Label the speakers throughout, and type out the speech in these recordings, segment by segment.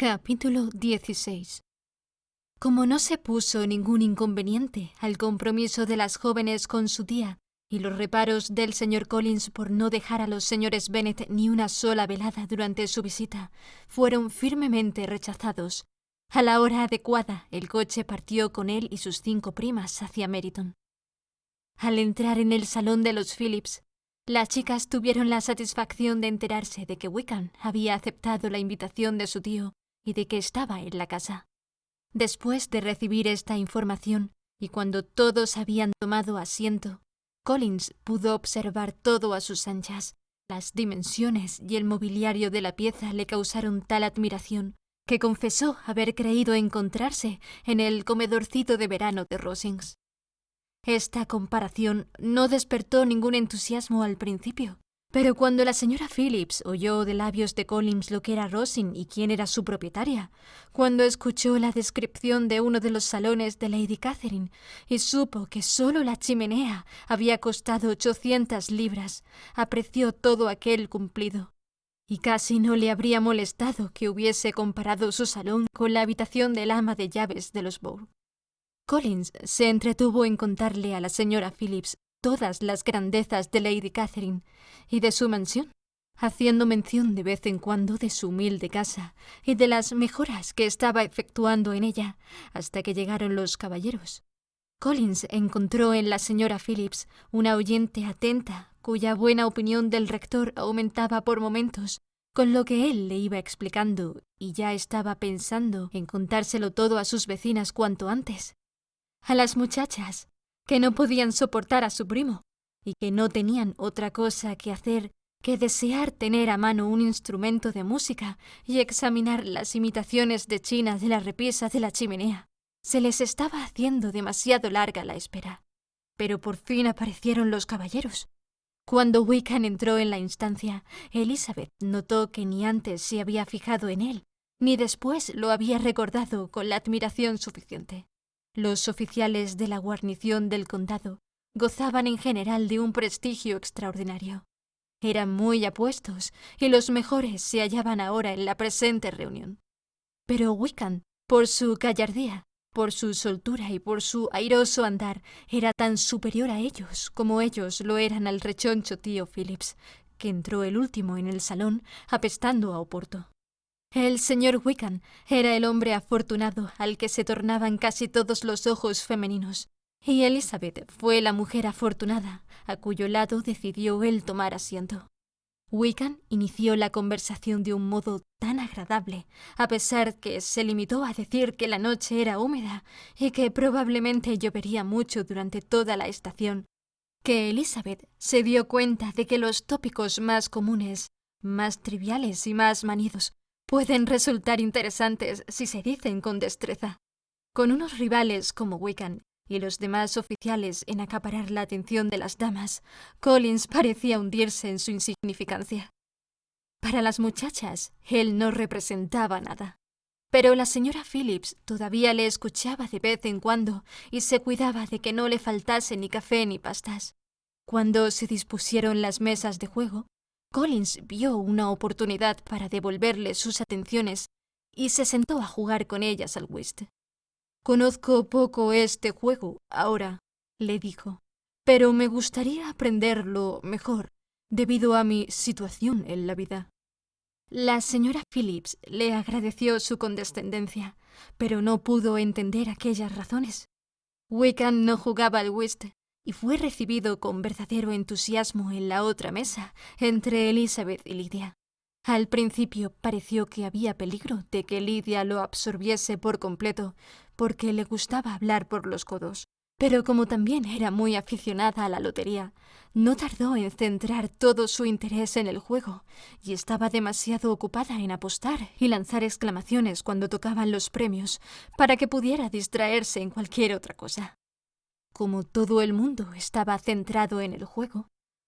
Speaker 1: Capítulo 16. Como no se puso ningún inconveniente al compromiso de las jóvenes con su tía y los reparos del señor Collins por no dejar a los señores Bennet ni una sola velada durante su visita fueron firmemente rechazados, a la hora adecuada el coche partió con él y sus 5 primas hacia Meryton. Al entrar en el salón de los Phillips, las chicas tuvieron la satisfacción de enterarse de que Wickham había aceptado la invitación de su tío y de que estaba en la casa. Después de recibir esta información, y cuando todos habían tomado asiento, Collins pudo observar todo a sus anchas. Las dimensiones y el mobiliario de la pieza le causaron tal admiración que confesó haber creído encontrarse en el comedorcito de verano de Rosings. Esta comparación no despertó ningún entusiasmo al principio, pero cuando la señora Phillips oyó de labios de Collins lo que era Rosings y quién era su propietaria, cuando escuchó la descripción de uno de los salones de Lady Catherine y supo que solo la chimenea había costado 800 libras, apreció todo aquel cumplido. Y casi no le habría molestado que hubiese comparado su salón con la habitación del ama de llaves de los Bourne. Collins se entretuvo en contarle a la señora Phillips todas las grandezas de Lady Catherine y de su mansión, haciendo mención de vez en cuando de su humilde casa y de las mejoras que estaba efectuando en ella, hasta que llegaron los caballeros. Collins encontró en la señora Phillips una oyente atenta, cuya buena opinión del rector aumentaba por momentos, con lo que él le iba explicando, y ya estaba pensando en contárselo todo a sus vecinas cuanto antes. A las muchachas, que no podían soportar a su primo, y que no tenían otra cosa que hacer que desear tener a mano un instrumento de música y examinar las imitaciones de China de la repisa de la chimenea. Se les estaba haciendo demasiado larga la espera. Pero por fin aparecieron los caballeros. Cuando Wickham entró en la instancia, Elizabeth notó que ni antes se había fijado en él, ni después lo había recordado con la admiración suficiente. Los oficiales de la guarnición del condado gozaban en general de un prestigio extraordinario. Eran muy apuestos y los mejores se hallaban ahora en la presente reunión. Pero Wickham, por su gallardía, por su soltura y por su airoso andar, era tan superior a ellos como ellos lo eran al rechoncho tío Phillips, que entró el último en el salón apestando a Oporto. El señor Wickham era el hombre afortunado al que se tornaban casi todos los ojos femeninos, y Elizabeth fue la mujer afortunada a cuyo lado decidió él tomar asiento. Wickham inició la conversación de un modo tan agradable, a pesar que se limitó a decir que la noche era húmeda y que probablemente llovería mucho durante toda la estación, que Elizabeth se dio cuenta de que los tópicos más comunes, más triviales y más manidos pueden resultar interesantes si se dicen con destreza. Con unos rivales como Wickham y los demás oficiales en acaparar la atención de las damas, Collins parecía hundirse en su insignificancia. Para las muchachas, él no representaba nada. Pero la señora Phillips todavía le escuchaba de vez en cuando y se cuidaba de que no le faltase ni café ni pastas. Cuando se dispusieron las mesas de juego, Collins vio una oportunidad para devolverle sus atenciones y se sentó a jugar con ellas al whist. «Conozco poco este juego ahora», le dijo, «pero me gustaría aprenderlo mejor, debido a mi situación en la vida». La señora Phillips le agradeció su condescendencia, pero no pudo entender aquellas razones. Wickham no jugaba al whist y fue recibido con verdadero entusiasmo en la otra mesa, entre Elizabeth y Lydia. Al principio pareció que había peligro de que Lydia lo absorbiese por completo, porque le gustaba hablar por los codos. Pero como también era muy aficionada a la lotería, no tardó en centrar todo su interés en el juego, y estaba demasiado ocupada en apostar y lanzar exclamaciones cuando tocaban los premios, para que pudiera distraerse en cualquier otra cosa. Como todo el mundo estaba centrado en el juego,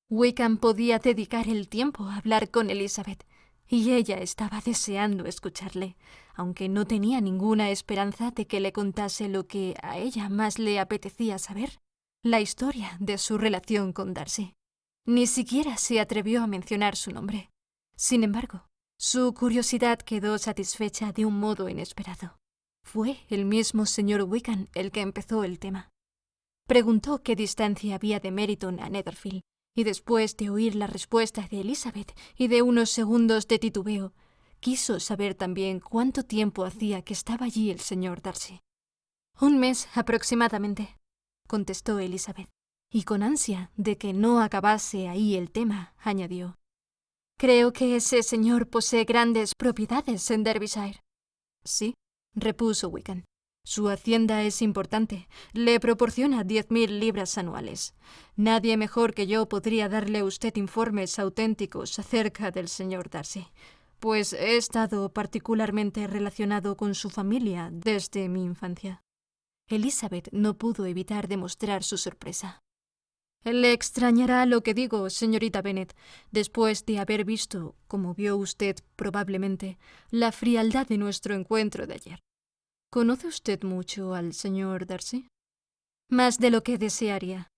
Speaker 1: Wickham podía dedicar el tiempo a hablar con Elizabeth, y ella estaba deseando escucharle, aunque no tenía ninguna esperanza de que le contase lo que a ella más le apetecía saber, la historia de su relación con Darcy. Ni siquiera se atrevió a mencionar su nombre. Sin embargo, Su curiosidad quedó satisfecha de un modo inesperado. Fue el mismo señor Wickham el que empezó el tema. Preguntó qué distancia había de Meryton a Netherfield, y después de oír la respuesta de Elizabeth y de unos segundos de titubeo, quiso saber también cuánto tiempo hacía que estaba allí el señor Darcy. 1 mes aproximadamente, contestó Elizabeth, y con ansia de que no acabase ahí el tema, añadió: Creo que ese señor posee grandes propiedades en Derbyshire. Sí, repuso Wickham. Su hacienda es importante. Le proporciona 10.000 libras anuales. Nadie mejor que yo podría darle a usted informes auténticos acerca del señor Darcy, pues he estado particularmente relacionado con su familia desde mi infancia. Elizabeth no pudo evitar demostrar su sorpresa. Le extrañará lo que digo, señorita Bennet, después de haber visto, como vio usted probablemente, la frialdad de nuestro encuentro de ayer. ¿Conoce usted mucho al señor Darcy? Más de lo que desearía,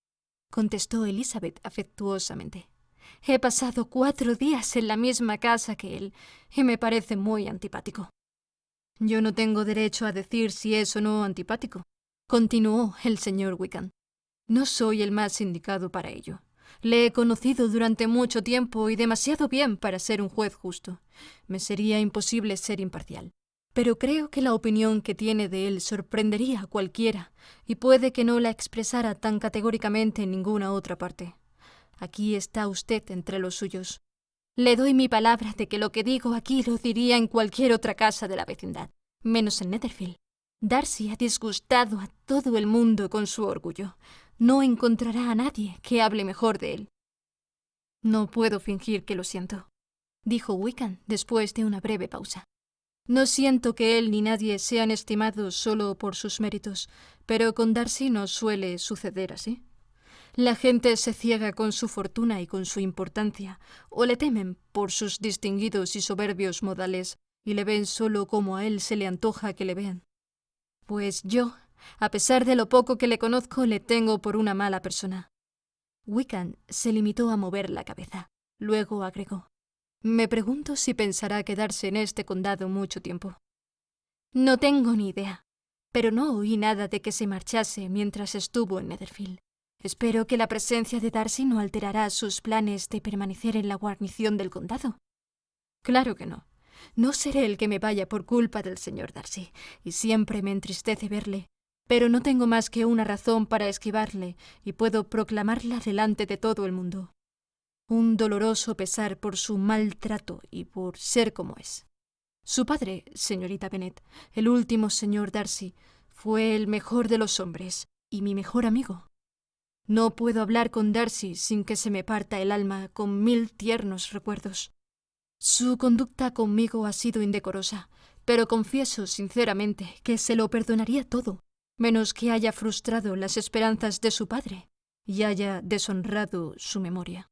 Speaker 1: contestó Elizabeth afectuosamente. He pasado 4 días en la misma casa que él, y me parece muy antipático. Yo no tengo derecho a decir si es o no antipático, continuó el señor Wickham. No soy el más indicado para ello. Le he conocido durante mucho tiempo y demasiado bien para ser un juez justo. Me sería imposible ser imparcial. Pero creo que la opinión que tiene de él sorprendería a cualquiera, y puede que no la expresara tan categóricamente en ninguna otra parte. Aquí está usted entre los suyos. Le doy mi palabra de que lo que digo aquí lo diría en cualquier otra casa de la vecindad, menos en Netherfield. Darcy ha disgustado a todo el mundo con su orgullo. No encontrará a nadie que hable mejor de él. No puedo fingir que lo siento, dijo Wickham después de una breve pausa. No siento que él ni nadie sean estimados solo por sus méritos, pero con Darcy no suele suceder así. La gente se ciega con su fortuna y con su importancia, o le temen por sus distinguidos y soberbios modales, y le ven solo como a él se le antoja que le vean. Pues yo, a pesar de lo poco que le conozco, le tengo por una mala persona. Wickham se limitó a mover la cabeza. Luego agregó: Me pregunto si pensará quedarse en este condado mucho tiempo. No tengo ni idea, pero no oí nada de que se marchase mientras estuvo en Netherfield. Espero que la presencia de Darcy no alterará sus planes de permanecer en la guarnición del condado. Claro que no. No seré el que me vaya por culpa del señor Darcy, y siempre me entristece verle, pero no tengo más que una razón para esquivarle, y puedo proclamarla delante de todo el mundo. Un doloroso pesar por su maltrato y por ser como es. Su padre, señorita Bennet, el último señor Darcy, fue el mejor de los hombres y mi mejor amigo. No puedo hablar con Darcy sin que se me parta el alma con 1000 tiernos recuerdos. Su conducta conmigo ha sido indecorosa, pero confieso sinceramente que se lo perdonaría todo, menos que haya frustrado las esperanzas de su padre y haya deshonrado su memoria.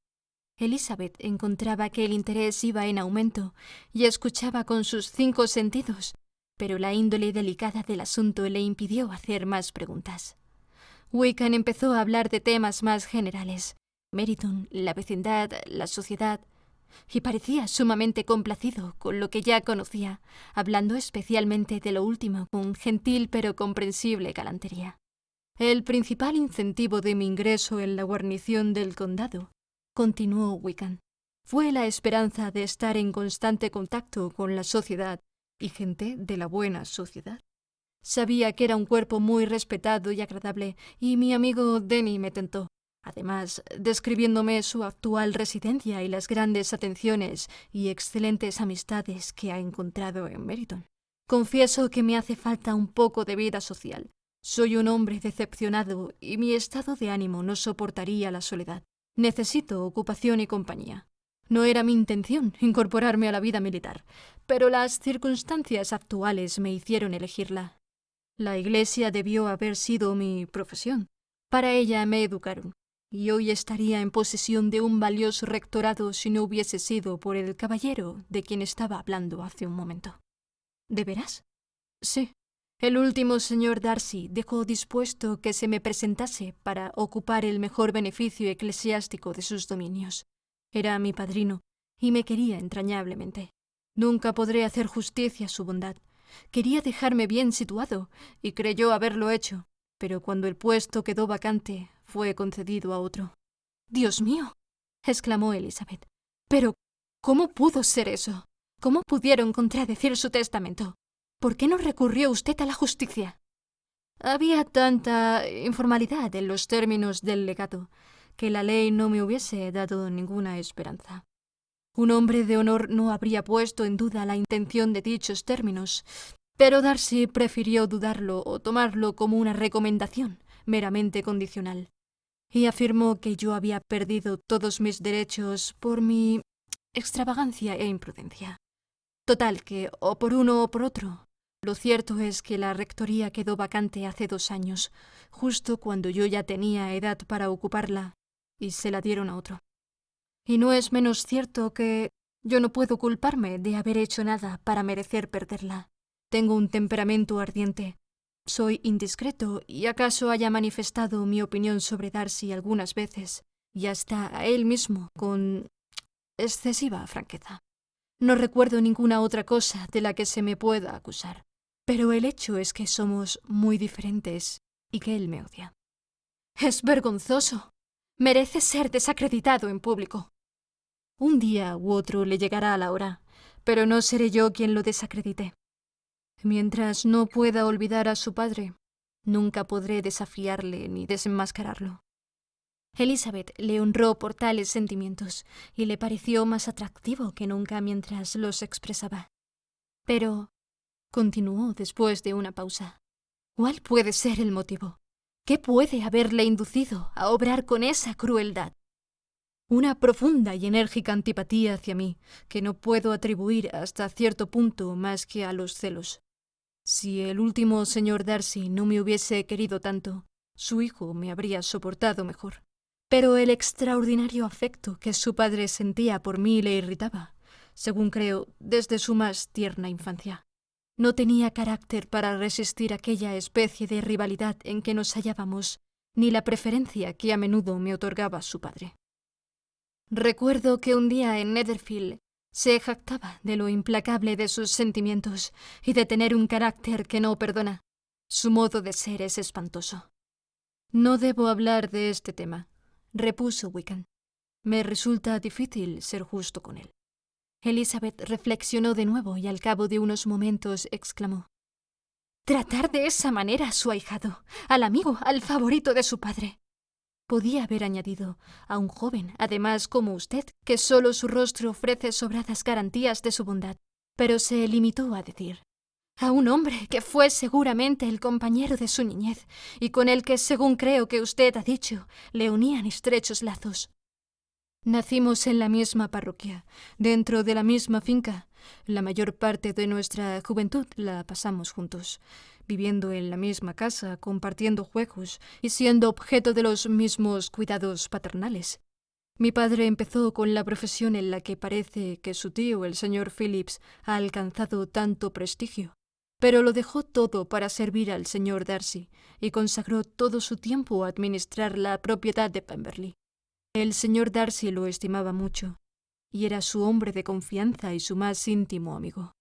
Speaker 1: Elizabeth encontraba que el interés iba en aumento y escuchaba con sus 5 sentidos, pero la índole delicada del asunto le impidió hacer más preguntas. Wickham empezó a hablar de temas más generales: Meryton, la vecindad, la sociedad, y parecía sumamente complacido con lo que ya conocía, hablando especialmente de lo último con gentil pero comprensible galantería. El principal incentivo de mi ingreso en la guarnición del condado, continuó Wickham, fue la esperanza de estar en constante contacto con la sociedad y gente de la buena sociedad. Sabía que era un cuerpo muy respetado y agradable, y mi amigo Denny me tentó. Además, describiéndome su actual residencia y las grandes atenciones y excelentes amistades que ha encontrado en Meryton. Confieso que me hace falta un poco de vida social. Soy un hombre decepcionado y mi estado de ánimo no soportaría la soledad. Necesito ocupación y compañía. No era mi intención incorporarme a la vida militar, pero las circunstancias actuales me hicieron elegirla. La Iglesia debió haber sido mi profesión. Para ella me educaron, y hoy estaría en posesión de un valioso rectorado si no hubiese sido por el caballero de quien estaba hablando hace un momento. ¿De veras? Sí. El último señor Darcy dejó dispuesto que se me presentase para ocupar el mejor beneficio eclesiástico de sus dominios. Era mi padrino, y me quería entrañablemente. Nunca podré hacer justicia a su bondad. Quería dejarme bien situado, y creyó haberlo hecho, pero cuando el puesto quedó vacante, fue concedido a otro. —¡Dios mío! —exclamó Elizabeth. —Pero, ¿cómo pudo ser eso? ¿Cómo pudieron contradecir su testamento? ¿Por qué no recurrió usted a la justicia? Había tanta informalidad en los términos del legado que la ley no me hubiese dado ninguna esperanza. Un hombre de honor no habría puesto en duda la intención de dichos términos, pero Darcy prefirió dudarlo o tomarlo como una recomendación meramente condicional, y afirmó que yo había perdido todos mis derechos por mi extravagancia e imprudencia. Total que, o por uno o por otro, lo cierto es que la rectoría quedó vacante hace 2 años, justo cuando yo ya tenía edad para ocuparla, y se la dieron a otro. Y no es menos cierto que yo no puedo culparme de haber hecho nada para merecer perderla. Tengo un temperamento ardiente. Soy indiscreto y acaso haya manifestado mi opinión sobre Darcy algunas veces, y hasta a él mismo con excesiva franqueza. No recuerdo ninguna otra cosa de la que se me pueda acusar, pero el hecho es que somos muy diferentes y que él me odia. Es vergonzoso. Merece ser desacreditado en público. Un día u otro le llegará la hora, pero no seré yo quien lo desacredite. Mientras no pueda olvidar a su padre, nunca podré desafiarle ni desenmascararlo. Elizabeth le honró por tales sentimientos y le pareció más atractivo que nunca mientras los expresaba. Pero, continuó después de una pausa, ¿cuál puede ser el motivo? ¿Qué puede haberle inducido a obrar con esa crueldad? Una profunda y enérgica antipatía hacia mí, que no puedo atribuir hasta cierto punto más que a los celos. Si el último señor Darcy no me hubiese querido tanto, su hijo me habría soportado mejor. Pero el extraordinario afecto que su padre sentía por mí le irritaba, según creo, desde su más tierna infancia. No tenía carácter para resistir aquella especie de rivalidad en que nos hallábamos, ni la preferencia que a menudo me otorgaba su padre. Recuerdo que un día en Netherfield se jactaba de lo implacable de sus sentimientos y de tener un carácter que no perdona. Su modo de ser es espantoso. No debo hablar de este tema, repuso Wickham. Me resulta difícil ser justo con él. Elizabeth reflexionó de nuevo y al cabo de unos momentos exclamó: «Tratar de esa manera a su ahijado, al amigo, al favorito de su padre». Podía haber añadido: «a un joven, además como usted, que solo su rostro ofrece sobradas garantías de su bondad», pero se limitó a decir: «a un hombre que fue seguramente el compañero de su niñez y con el que, según creo que usted ha dicho, le unían estrechos lazos». Nacimos en la misma parroquia, dentro de la misma finca. La mayor parte de nuestra juventud la pasamos juntos, viviendo en la misma casa, compartiendo juegos y siendo objeto de los mismos cuidados paternales. Mi padre empezó con la profesión en la que parece que su tío, el señor Phillips, ha alcanzado tanto prestigio, pero lo dejó todo para servir al señor Darcy y consagró todo su tiempo a administrar la propiedad de Pemberley. El señor Darcy lo estimaba mucho, y era su hombre de confianza y su más íntimo amigo.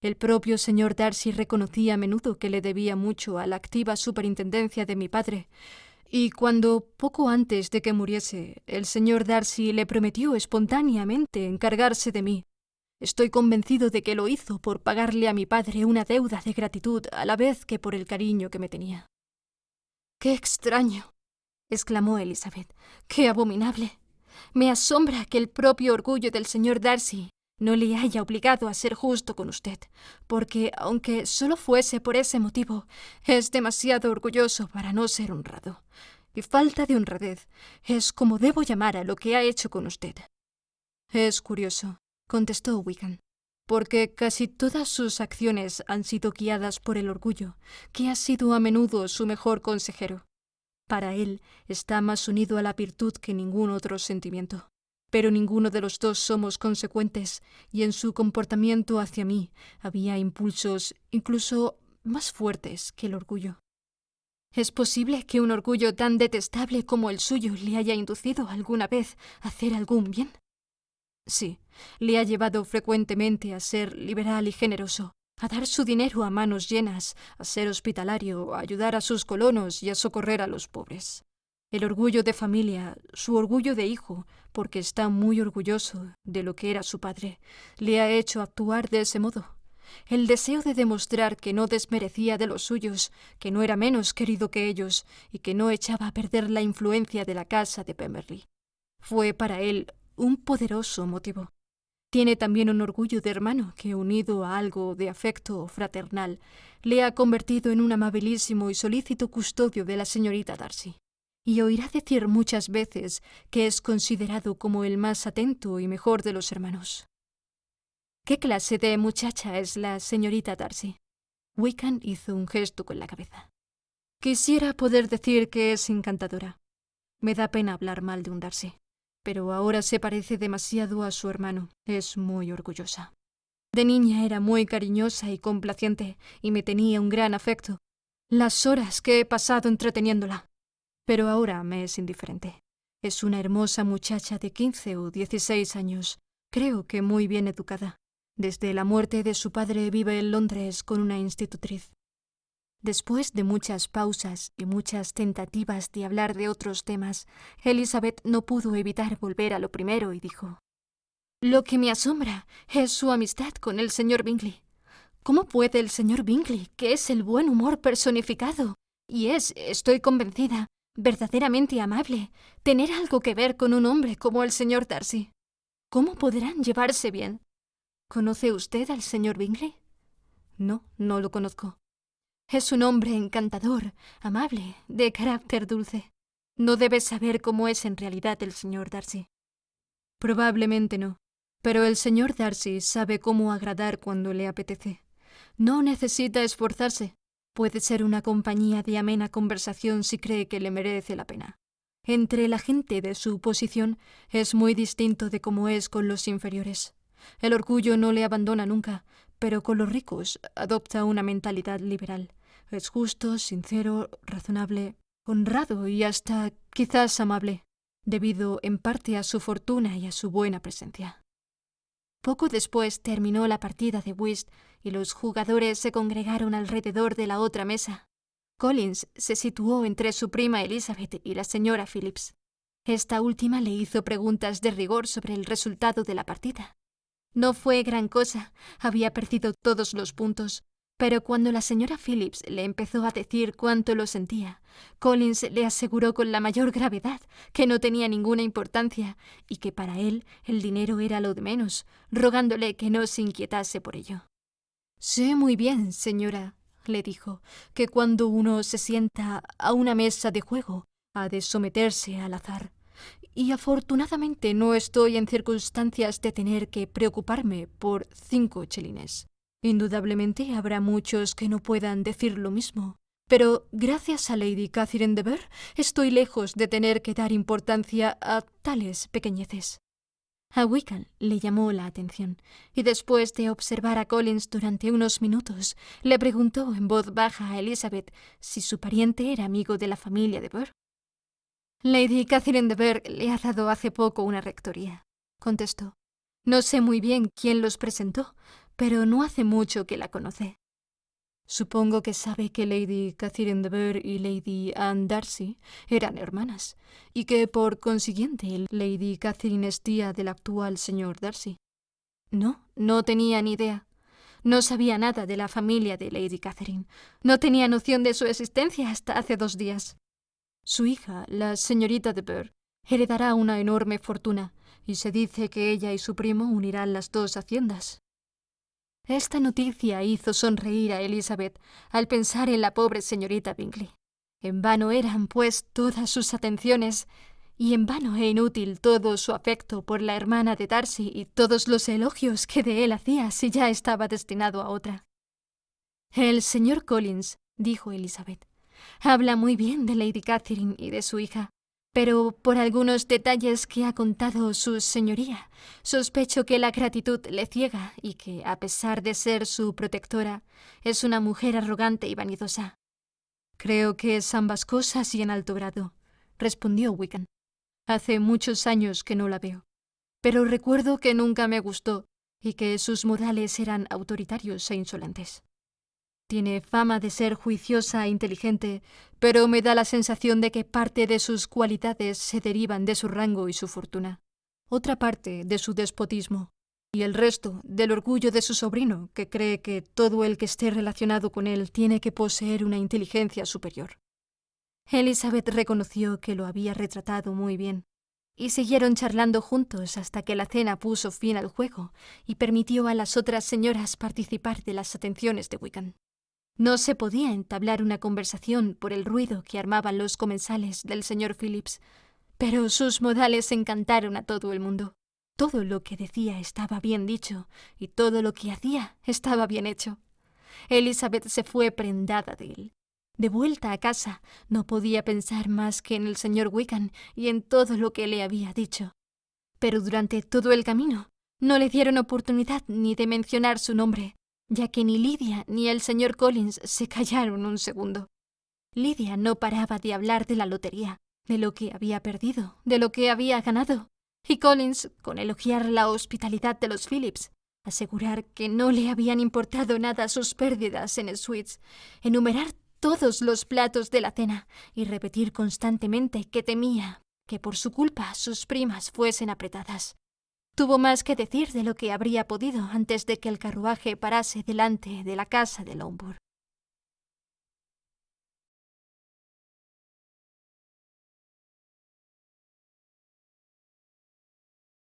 Speaker 1: El propio señor Darcy reconocía a menudo que le debía mucho a la activa superintendencia de mi padre, y cuando, poco antes de que muriese, el señor Darcy le prometió espontáneamente encargarse de mí, estoy convencido de que lo hizo por pagarle a mi padre una deuda de gratitud a la vez que por el cariño que me tenía. «¡Qué extraño!», exclamó Elizabeth. «¡Qué abominable! Me asombra que el propio orgullo del señor Darcy no le haya obligado a ser justo con usted, porque, aunque solo fuese por ese motivo, es demasiado orgulloso para no ser honrado. Y falta de honradez es como debo llamar a lo que ha hecho con usted». «Es curioso», contestó Wickham, «porque casi todas sus acciones han sido guiadas por el orgullo, que ha sido a menudo su mejor consejero. Para él está más unido a la virtud que ningún otro sentimiento. Pero ninguno de los dos somos consecuentes, y en su comportamiento hacia mí había impulsos incluso más fuertes que el orgullo. ¿Es posible que un orgullo tan detestable como el suyo le haya inducido alguna vez a hacer algún bien? Sí, le ha llevado frecuentemente a ser liberal y generoso, a dar su dinero a manos llenas, a ser hospitalario, a ayudar a sus colonos y a socorrer a los pobres. El orgullo de familia, su orgullo de hijo, porque está muy orgulloso de lo que era su padre, le ha hecho actuar de ese modo. El deseo de demostrar que no desmerecía de los suyos, que no era menos querido que ellos y que no echaba a perder la influencia de la casa de Pemberley, fue para él un poderoso motivo. Tiene también un orgullo de hermano que, unido a algo de afecto fraternal, le ha convertido en un amabilísimo y solícito custodio de la señorita Darcy. Y oirá decir muchas veces que es considerado como el más atento y mejor de los hermanos. ¿Qué clase de muchacha es la señorita Darcy? Wickham hizo un gesto con la cabeza. Quisiera poder decir que es encantadora. Me da pena hablar mal de un Darcy, pero ahora se parece demasiado a su hermano. Es muy orgullosa. De niña era muy cariñosa y complaciente, y me tenía un gran afecto. Las horas que he pasado entreteniéndola. Pero ahora me es indiferente. Es una hermosa muchacha de 15 o 16 años, creo que muy bien educada. Desde la muerte de su padre vive en Londres con una institutriz. Después de muchas pausas y muchas tentativas de hablar de otros temas, Elizabeth no pudo evitar volver a lo primero y dijo: «Lo que me asombra es su amistad con el señor Bingley. ¿Cómo puede el señor Bingley, que es el buen humor personificado, y es, estoy convencida, verdaderamente amable, tener algo que ver con un hombre como el señor Darcy? ¿Cómo podrán llevarse bien? ¿Conoce usted al señor Bingley?» «No, no lo conozco». «Es un hombre encantador, amable, de carácter dulce. No debe saber cómo es en realidad el señor Darcy». «Probablemente no, pero el señor Darcy sabe cómo agradar cuando le apetece. No necesita esforzarse. Puede ser una compañía de amena conversación si cree que le merece la pena. Entre la gente de su posición es muy distinto de cómo es con los inferiores. El orgullo no le abandona nunca, pero con los ricos adopta una mentalidad liberal. Es justo, sincero, razonable, honrado y hasta quizás amable, debido en parte a su fortuna y a su buena presencia». Poco después terminó la partida de whist y los jugadores se congregaron alrededor de la otra mesa. Collins se situó entre su prima Elizabeth y la señora Phillips. Esta última le hizo preguntas de rigor sobre el resultado de la partida. No fue gran cosa, había perdido todos los puntos, pero cuando la señora Phillips le empezó a decir cuánto lo sentía, Collins le aseguró con la mayor gravedad que no tenía ninguna importancia y que para él el dinero era lo de menos, rogándole que no se inquietase por ello. «Sé muy bien, señora», le dijo, «que cuando uno se sienta a una mesa de juego ha de someterse al azar. Y afortunadamente no estoy en circunstancias de tener que preocuparme por 5 chelines. Indudablemente habrá muchos que no puedan decir lo mismo, pero gracias a Lady Catherine de Bourgh estoy lejos de tener que dar importancia a tales pequeñeces». A Wickham le llamó la atención, y después de observar a Collins durante unos minutos, le preguntó en voz baja a Elizabeth si su pariente era amigo de la familia de Bourgh. «Lady Catherine de Bourgh le ha dado hace poco una rectoría», contestó. «No sé muy bien quién los presentó, pero no hace mucho que la conoce». «Supongo que sabe que Lady Catherine de Bourgh y Lady Anne Darcy eran hermanas, y que por consiguiente Lady Catherine es tía del actual señor Darcy». «No, no tenía ni idea. No sabía nada de la familia de Lady Catherine. No tenía noción de su existencia hasta hace 2 días. Su hija, la señorita de Bourgh, heredará una enorme fortuna, y se dice que ella y su primo unirán las 2 haciendas». Esta noticia hizo sonreír a Elizabeth al pensar en la pobre señorita Bingley. En vano eran, pues, todas sus atenciones, y en vano e inútil todo su afecto por la hermana de Darcy y todos los elogios que de él hacía si ya estaba destinado a otra. «El señor Collins», dijo Elizabeth, «habla muy bien de Lady Catherine y de su hija, pero por algunos detalles que ha contado su señoría, sospecho que la gratitud le ciega y que, a pesar de ser su protectora, es una mujer arrogante y vanidosa». «Creo que es ambas cosas y en alto grado», respondió Wickham. «Hace muchos años que no la veo». pero recuerdo que nunca me gustó y que sus modales eran autoritarios e insolentes. Tiene fama de ser juiciosa e inteligente, pero me da la sensación de que parte de sus cualidades se derivan de su rango y su fortuna, otra parte de su despotismo, y el resto del orgullo de su sobrino, que cree que todo el que esté relacionado con él tiene que poseer una inteligencia superior. Elizabeth reconoció que lo había retratado muy bien, y siguieron charlando juntos hasta que la cena puso fin al juego y permitió a las otras señoras participar de las atenciones de Wickham. No se podía entablar una conversación por el ruido que armaban los comensales del señor Phillips, pero sus modales encantaron a todo el mundo. Todo lo que decía estaba bien dicho y todo lo que hacía estaba bien hecho. Elizabeth se fue prendada de él. De vuelta a casa, no podía pensar más que en el señor Wickham y en todo lo que le había dicho. Pero durante todo el camino no le dieron oportunidad ni de mencionar su nombre, ya que ni Lydia ni el señor Collins se callaron un segundo. Lydia no paraba de hablar de la lotería, de lo que había perdido, de lo que había ganado, y Collins, con elogiar la hospitalidad de los Phillips, asegurar que no le habían importado nada sus pérdidas en Sweets, enumerar todos los platos de la cena y repetir constantemente que temía que por su culpa sus primas fuesen apretadas. Tuvo más que decir de lo que habría podido antes de que el carruaje parase delante de la casa de Lombard.